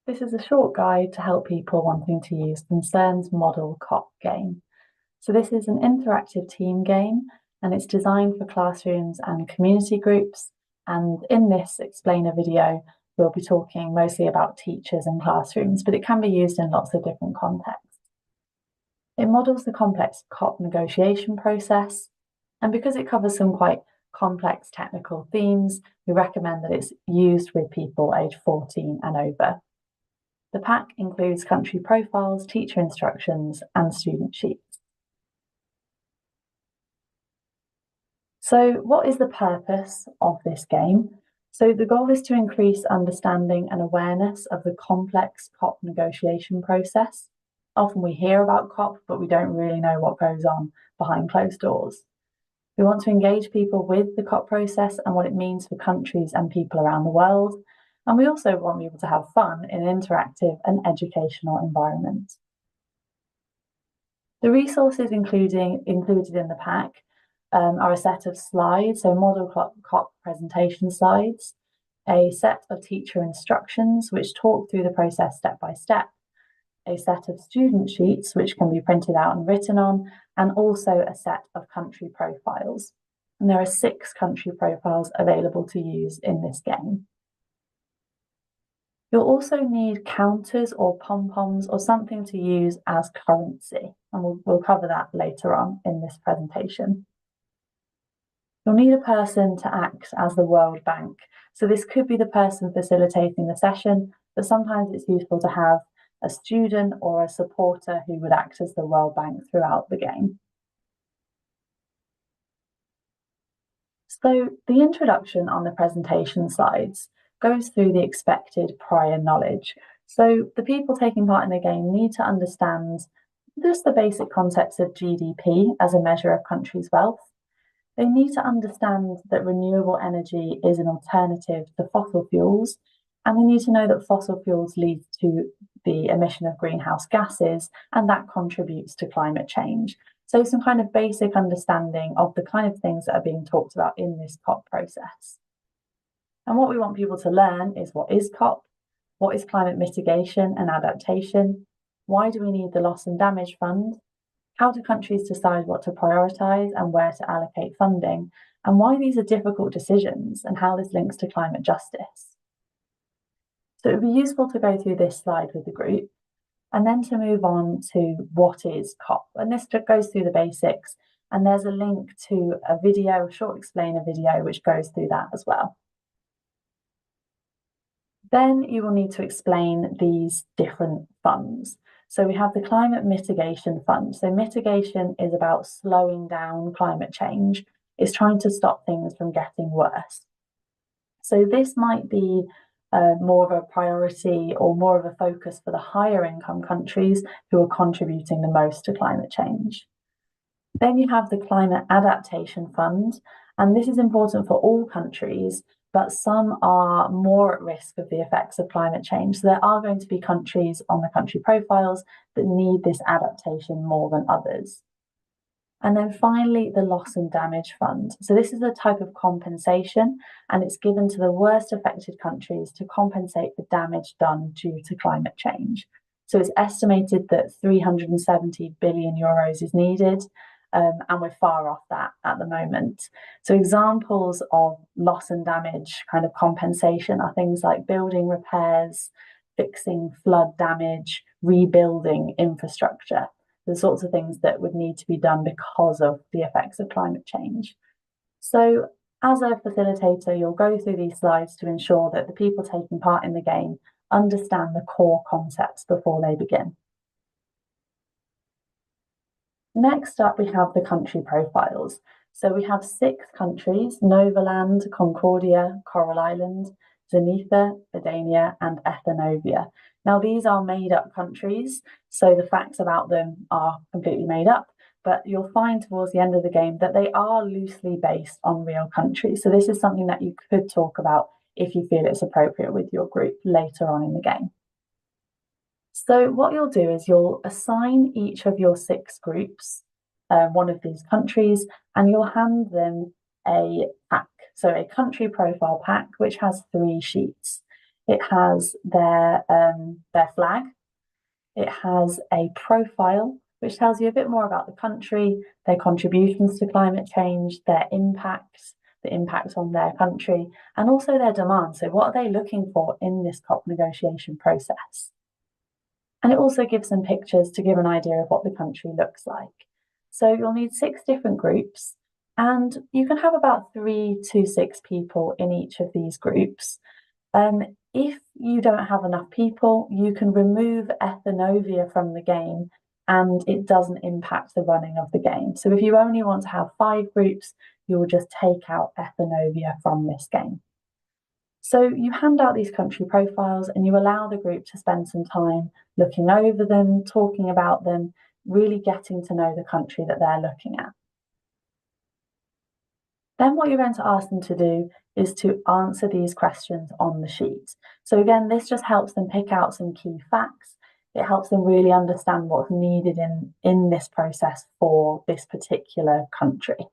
This is a short guide to help people wanting to use the CERN's Model COP game. So this is an interactive team game and it's designed for classrooms and community groups. And in this explainer video, we'll be talking mostly about teachers and classrooms, but it can be used in lots of different contexts. It models the complex COP negotiation process. And because it covers some quite complex technical themes, we recommend that it's used with people aged 14 and over. The pack includes country profiles, teacher instructions, and student sheets. So what is the purpose of this game? So the goal is to increase understanding and awareness of the complex COP negotiation process. Often we hear about COP, but we don't really know what goes on behind closed doors. We want to engage people with the COP process and what it means for countries and people around the world. And we also want people to have fun in an interactive and educational environment. The resources included in the pack are a set of slides, so model COP presentation slides, a set of teacher instructions which talk through the process step by step, a set of student sheets which can be printed out and written on, and also a set of country profiles. And there are 6 country profiles available to use in this game. You'll also need counters or pom-poms or something to use as currency, and we'll cover that later on in this presentation. You'll need a person to act as the World Bank. So this could be the person facilitating the session, but sometimes it's useful to have a student or a supporter who would act as the World Bank throughout the game. So the introduction on the presentation slides goes through the expected prior knowledge. So the people taking part in the game need to understand just the basic concepts of GDP as a measure of countries' wealth. They need to understand that renewable energy is an alternative to fossil fuels, and they need to know that fossil fuels lead to the emission of greenhouse gases, and that contributes to climate change. So some kind of basic understanding of the kind of things that are being talked about in this COP process. And what we want people to learn is what is COP, what is climate mitigation and adaptation, why do we need the Loss and Damage Fund, how do countries decide what to prioritise and where to allocate funding, and why these are difficult decisions and how this links to climate justice. So it would be useful to go through this slide with the group and then to move on to what is COP. And this goes through the basics, and there's a link to a video, a short explainer video, which goes through that as well. Then you will need to explain these different funds. So we have the Climate Mitigation Fund. So mitigation is about slowing down climate change. It's trying to stop things from getting worse. So this might be more of a priority or more of a focus for the higher income countries who are contributing the most to climate change. Then you have the Climate Adaptation Fund, and this is important for all countries, but some are more at risk of the effects of climate change. So there are going to be countries on the country profiles that need this adaptation more than others. And then finally, the Loss and Damage Fund. So this is a type of compensation, and it's given to the worst affected countries to compensate for damage done due to climate change. So it's estimated that 370 billion euros is needed, and we're far off that at the moment. So examples of loss and damage kind of compensation are things like building repairs, fixing flood damage, rebuilding infrastructure, the sorts of things that would need to be done because of the effects of climate change. So as a facilitator, you'll go through these slides to ensure that the people taking part in the game understand the core concepts before they begin. Next up, we have the country profiles. So we have 6 countries: Novaland, Concordia, Coral Island, Zenitha, Vidania, and Ethanovia. Now, these are made-up countries, so the facts about them are completely made up, but you'll find towards the end of the game that they are loosely based on real countries. So this is something that you could talk about if you feel it's appropriate with your group later on in the game. So what you'll do is you'll assign each of your 6 groups one of these countries, and you'll hand them a pack. So a country profile pack, which has 3 sheets. It has their flag. It has a profile, which tells you a bit more about the country, their contributions to climate change, their impacts, the impact on their country, and also their demands. So what are they looking for in this COP negotiation process? And it also gives them pictures to give an idea of what the country looks like. So you'll need 6 different groups, and you can have about 3 to 6 people in each of these groups. If you don't have enough people, you can remove Ethnovia from the game and it doesn't impact the running of the game. So if you only want to have 5 groups, you will just take out Ethnovia from this game. So you hand out these country profiles and you allow the group to spend some time looking over them, talking about them, really getting to know the country that they're looking at. Then what you're going to ask them to do is to answer these questions on the sheet. So again, this just helps them pick out some key facts. It helps them really understand what's needed in this process for this particular country.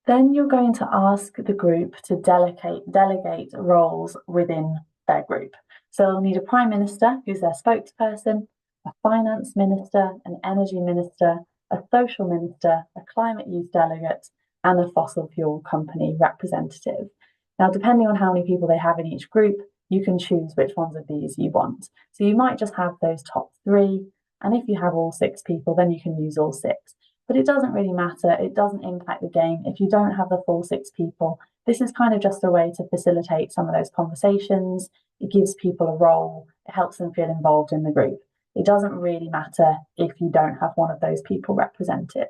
Then you're going to ask the group to delegate roles within their group. So they'll need a prime minister, who's their spokesperson, a finance minister, an energy minister, a social minister, a climate youth delegate, and a fossil fuel company representative. Now, depending on how many people they have in each group, you can choose which ones of these you want. So you might just have those top 3, and if you have all 6 people, then you can use all 6. But it doesn't really matter. It doesn't impact the game. If you don't have the full 6 people, this is kind of just a way to facilitate some of those conversations. It gives people a role. It helps them feel involved in the group. It doesn't really matter if you don't have one of those people represented.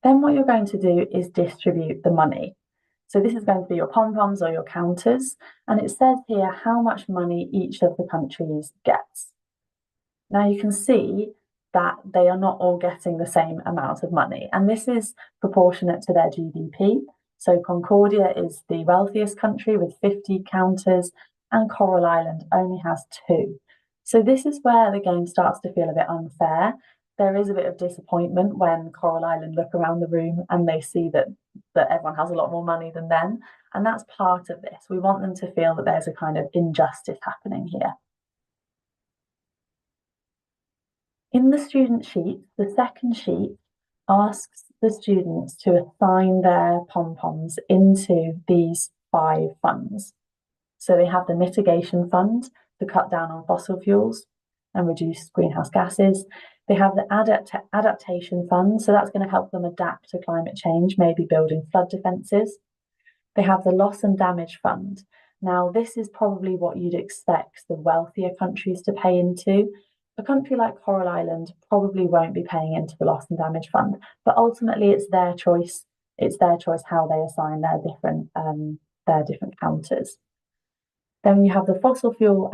Then what you're going to do is distribute the money. So this is going to be your pom-poms or your counters. And it says here how much money each of the countries gets. Now you can see that they are not all getting the same amount of money, and this is proportionate to their GDP. So Concordia is the wealthiest country with 50 counters, and Coral Island only has 2. So this is where the game starts to feel a bit unfair. There is a bit of disappointment when Coral Island look around the room and they see that everyone has a lot more money than them, and that's part of this. We want them to feel that there's a kind of injustice happening here. In the student sheet, the second sheet asks the students to assign their pom-poms into these 5 funds. So they have the mitigation fund to cut down on fossil fuels and reduce greenhouse gases. They have the adaptation fund, so that's going to help them adapt to climate change, maybe building flood defences. They have the loss and damage fund. Now, this is probably what you'd expect the wealthier countries to pay into. A country like Coral Island probably won't be paying into the loss and damage fund, but ultimately it's their choice. It's their choice how they assign their different counters. Then you have the fossil fuel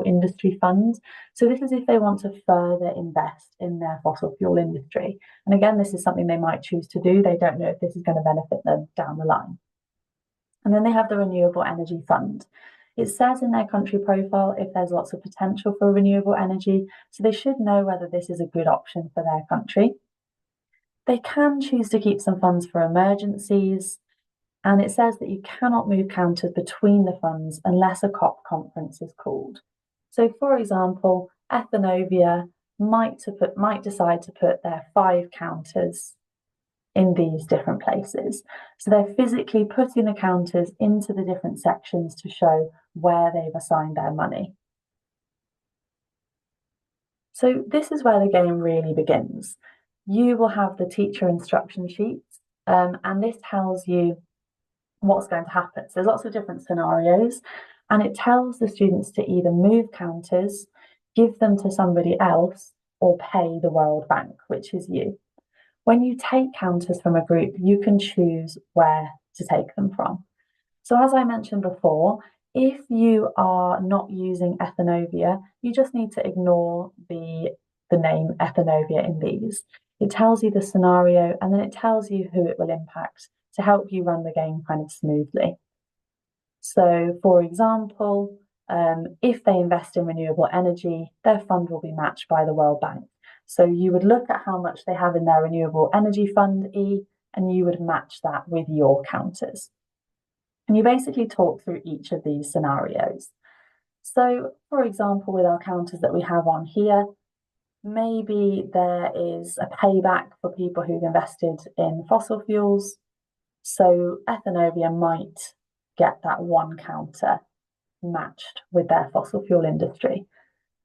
industry fund. So this is if they want to further invest in their fossil fuel industry. And again, this is something they might choose to do. They don't know if this is going to benefit them down the line. And then they have the renewable energy fund. It says in their country profile if there's lots of potential for renewable energy, so they should know whether this is a good option for their country. They can choose to keep some funds for emergencies, and it says that you cannot move counters between the funds unless a COP conference is called. So, for example, Ethnovia might decide to put their 5 counters in these different places. So they're physically putting the counters into the different sections to show where they've assigned their money. So this is where the game really begins. You will have the teacher instruction sheets, and this tells you what's going to happen. So there's lots of different scenarios, and it tells the students to either move counters, give them to somebody else, or pay the World Bank, which is you. When you take counters from a group, you can choose where to take them from. So as I mentioned before, if you are not using Ethnovia, you just need to ignore the name Ethnovia in these. It tells you the scenario and then it tells you who it will impact to help you run the game kind of smoothly. So for example, if they invest in renewable energy, their fund will be matched by the World Bank. So you would look at how much they have in their renewable energy fund E, and you would match that with your counters. And you basically talk through each of these scenarios. So, for example, with our counters that we have on here, maybe there is a payback for people who've invested in fossil fuels. So Ethenovia might get that one counter matched with their fossil fuel industry.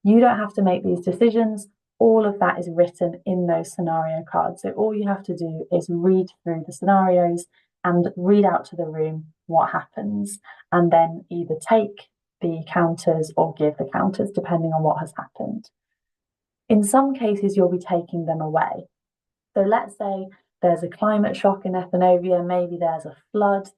You don't have to make these decisions. All of that is written in those scenario cards. So all you have to do is read through the scenarios and read out to the room what happens, and then either take the counters or give the counters, depending on what has happened. In some cases, you'll be taking them away. So let's say there's a climate shock in Ethenovia, maybe there's a flood.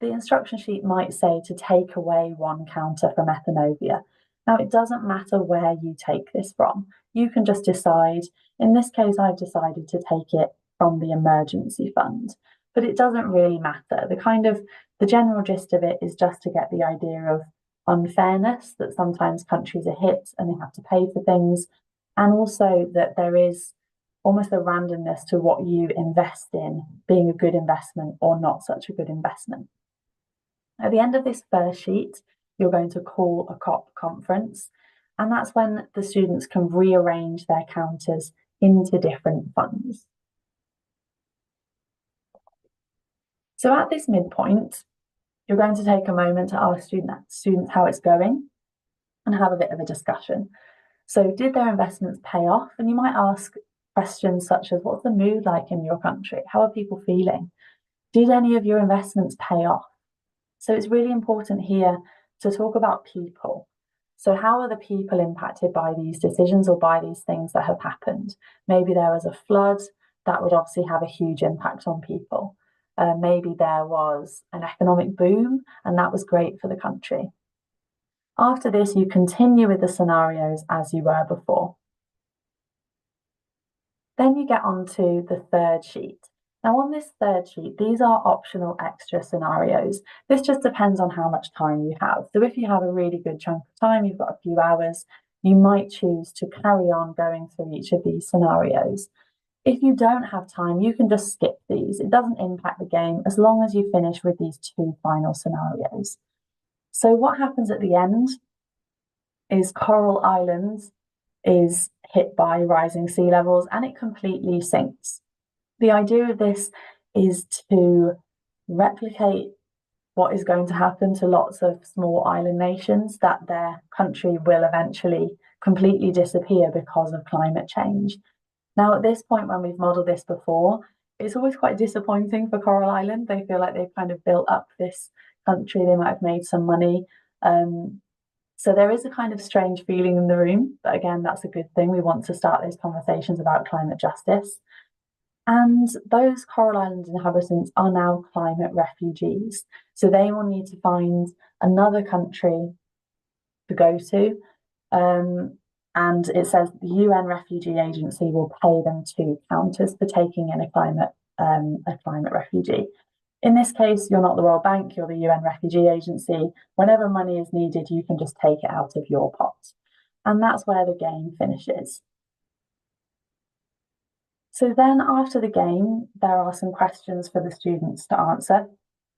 The instruction sheet might say to take away one counter from Ethenovia. Now, it doesn't matter where you take this from. You can just decide. In this case, I've decided to take it from the emergency fund, but it doesn't really matter. The general gist of it is just to get the idea of unfairness, that sometimes countries are hit and they have to pay for things, and also that there is almost a randomness to what you invest in being a good investment or not such a good investment. At the end of this first sheet, you're going to call a COP conference, and that's when the students can rearrange their counters into different funds. So at this midpoint, you're going to take a moment to ask students how it's going and have a bit of a discussion. So did their investments pay off? And you might ask questions such as, what's the mood like in your country? How are people feeling? Did any of your investments pay off? So it's really important here to talk about people. So how are the people impacted by these decisions or by these things that have happened? Maybe there was a flood that would obviously have a huge impact on people. Maybe there was an economic boom and that was great for the country. After this, you continue with the scenarios as you were before. Then you get on to the third sheet. Now on this third sheet, these are optional extra scenarios. This just depends on how much time you have. So if you have a really good chunk of time, you've got a few hours, you might choose to carry on going through each of these scenarios. If you don't have time, you can just skip these. It doesn't impact the game as long as you finish with these two final scenarios. So what happens at the end is Coral Island is hit by rising sea levels and it completely sinks. The idea of this is to replicate what is going to happen to lots of small island nations, that their country will eventually completely disappear because of climate change. Now, at this point, when we've modelled this before, it's always quite disappointing for Coral Island. They feel like they've kind of built up this country, they might have made some money. So there is a kind of strange feeling in the room, but again, that's a good thing. We want to start those conversations about climate justice. And those Coral Island inhabitants are now climate refugees. So they will need to find another country to go to. And it says the UN Refugee Agency will pay them 2 counters for taking in a climate refugee. In this case, you're not the World Bank, you're the UN Refugee Agency. Whenever money is needed, you can just take it out of your pot. And that's where the game finishes. So then after the game, there are some questions for the students to answer.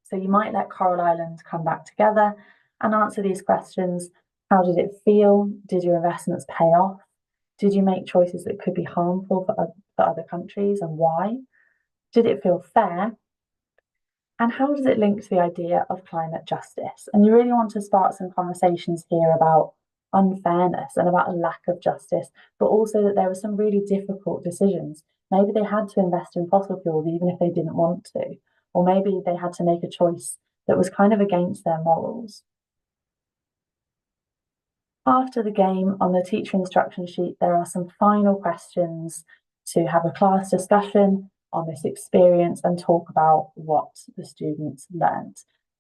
So you might let Coral Island come back together and answer these questions. How did it feel? Did your investments pay off? Did you make choices that could be harmful for other countries, and why? Did it feel fair? And how does it link to the idea of climate justice? And you really want to spark some conversations here about unfairness and about a lack of justice, but also that there were some really difficult decisions. Maybe they had to invest in fossil fuels even if they didn't want to, or maybe they had to make a choice that was kind of against their morals. After the game, on the teacher instruction sheet, there are some final questions to have a class discussion on this experience and talk about what the students learned.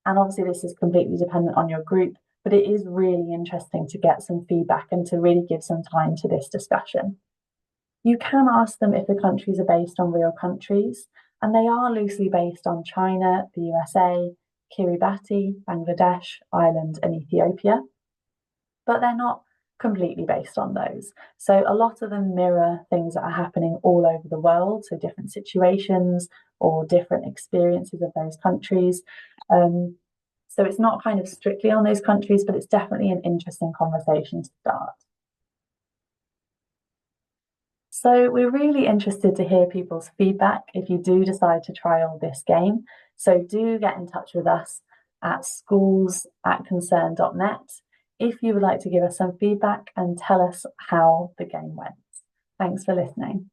And obviously this is completely dependent on your group, but it is really interesting to get some feedback and to really give some time to this discussion. You can ask them if the countries are based on real countries, and they are loosely based on China, the USA, Kiribati, Bangladesh, Ireland, and Ethiopia. But they're not completely based on those. So a lot of them mirror things that are happening all over the world, so different situations or different experiences of those countries. So it's not kind of strictly on those countries, but it's definitely an interesting conversation to start. So we're really interested to hear people's feedback if you do decide to trial this game. So do get in touch with us at schools@concern.net if you would like to give us some feedback and tell us how the game went. Thanks for listening.